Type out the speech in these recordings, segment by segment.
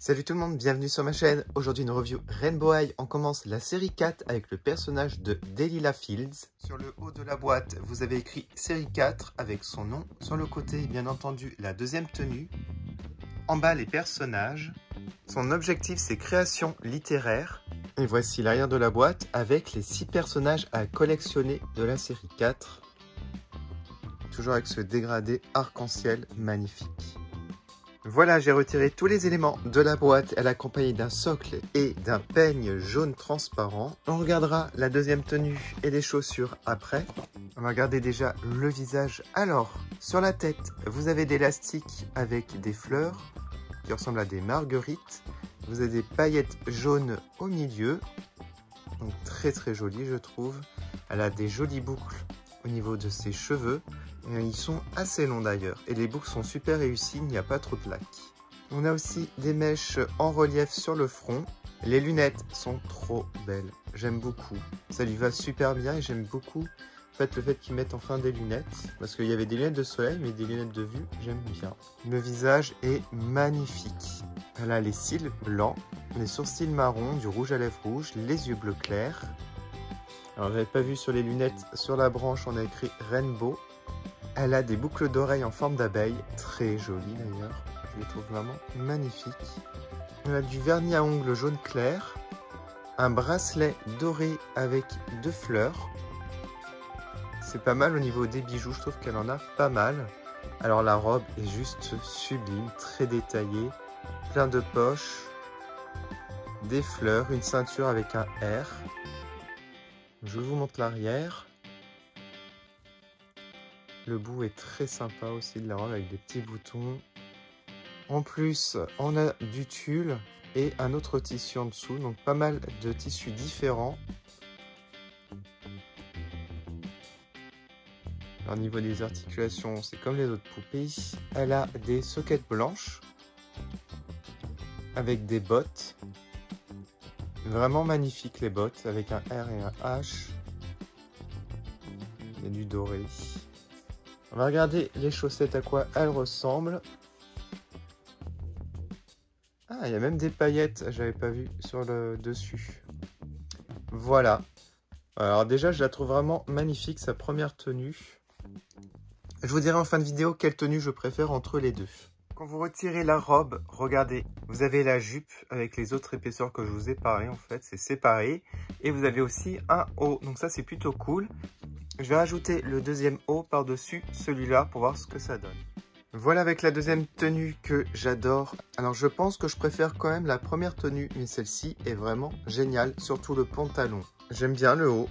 Salut tout le monde, bienvenue sur ma chaîne. Aujourd'hui une review Rainbow High. On commence la série 4 avec le personnage de Delilah Fields. Sur le haut de la boîte, vous avez écrit série 4 avec son nom. Sur le côté, bien entendu, la deuxième tenue. En bas, les personnages. Son objectif, c'est création littéraire. Et voici l'arrière de la boîte avec les 6 personnages à collectionner de la série 4. Toujours avec ce dégradé arc-en-ciel magnifique. Voilà, j'ai retiré tous les éléments de la boîte. Elle est accompagnée d'un socle et d'un peigne jaune transparent. On regardera la deuxième tenue et les chaussures après. On va regarder déjà le visage. Alors, sur la tête, vous avez des élastiques avec des fleurs qui ressemblent à des marguerites. Vous avez des paillettes jaunes au milieu. Donc très très joli, je trouve. Elle a des jolies boucles au niveau de ses cheveux. Et ils sont assez longs d'ailleurs. Et les boucles sont super réussies, il n'y a pas trop de lac. On a aussi des mèches en relief sur le front. Les lunettes sont trop belles. J'aime beaucoup. Ça lui va super bien et j'aime beaucoup le fait qu'ils mettent enfin des lunettes. Parce qu'il y avait des lunettes de soleil, mais des lunettes de vue, j'aime bien. Le visage est magnifique. Elle a les cils blancs, les sourcils marrons, du rouge à lèvres rouge, les yeux bleus clairs. Alors j'avais pas vu sur les lunettes, sur la branche on a écrit Rainbow. Elle a des boucles d'oreilles en forme d'abeille, très jolies d'ailleurs, je les trouve vraiment magnifiques. Elle a du vernis à ongles jaune clair, un bracelet doré avec 2 fleurs. C'est pas mal au niveau des bijoux, je trouve qu'elle en a pas mal. Alors la robe est juste sublime, très détaillée, plein de poches, des fleurs, une ceinture avec un R. Je vous montre l'arrière. Le bout est très sympa aussi de la robe avec des petits boutons. En plus, on a du tulle et un autre tissu en dessous. Donc pas mal de tissus différents. Alors, au niveau des articulations, c'est comme les autres poupées. Elle a des soquettes blanches avec des bottes. Vraiment magnifiques les bottes avec un R et un H. Il y a du doré. On va regarder les chaussettes à quoi elles ressemblent. Ah, il y a même des paillettes, j'avais pas vu sur le dessus. Voilà. Alors déjà, je la trouve vraiment magnifique, sa première tenue. Je vous dirai en fin de vidéo quelle tenue je préfère entre les deux. Quand vous retirez la robe, regardez, vous avez la jupe avec les autres épaisseurs que je vous ai parlé en fait, c'est séparé. Et vous avez aussi un haut, donc ça c'est plutôt cool. Je vais rajouter le deuxième haut par-dessus celui-là pour voir ce que ça donne. Voilà avec la deuxième tenue que j'adore. Alors je pense que je préfère quand même la première tenue, mais celle-ci est vraiment géniale, surtout le pantalon. J'aime bien le haut.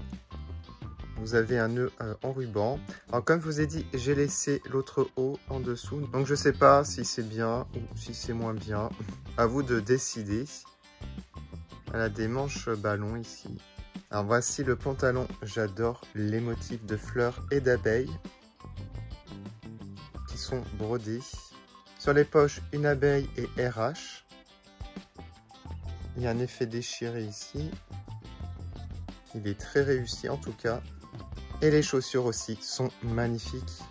Vous avez un nœud en ruban. Alors comme je vous ai dit, j'ai laissé l'autre haut en dessous. Donc je ne sais pas si c'est bien ou si c'est moins bien. À vous de décider. Elle a des manches ballons ici. Alors voici le pantalon, j'adore les motifs de fleurs et d'abeilles qui sont brodés. Sur les poches, une abeille et RH. Il y a un effet déchiré ici. Il est très réussi en tout cas. Et les chaussures aussi sont magnifiques.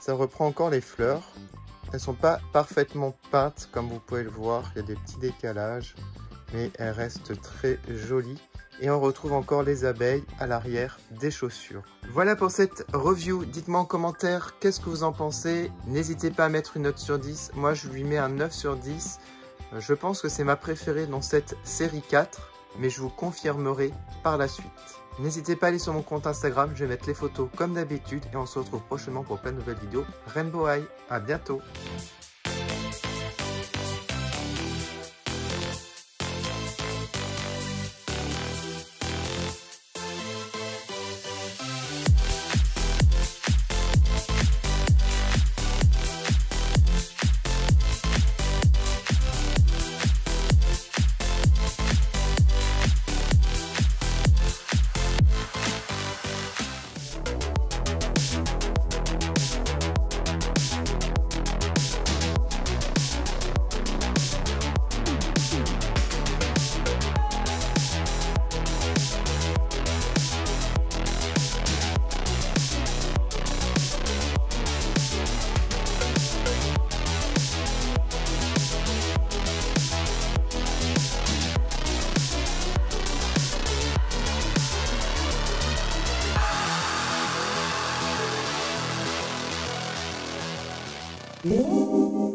Ça reprend encore les fleurs. Elles ne sont pas parfaitement peintes comme vous pouvez le voir. Il y a des petits décalages. Mais elles restent très jolies. Et on retrouve encore les abeilles à l'arrière des chaussures. Voilà pour cette review. Dites-moi en commentaire qu'est-ce que vous en pensez. N'hésitez pas à mettre une note sur 10. Moi, je lui mets un 9 sur 10. Je pense que c'est ma préférée dans cette série 4. Mais je vous confirmerai par la suite. N'hésitez pas à aller sur mon compte Instagram. Je vais mettre les photos comme d'habitude. Et on se retrouve prochainement pour plein de nouvelles vidéos. Rainbow High. À bientôt. Bye.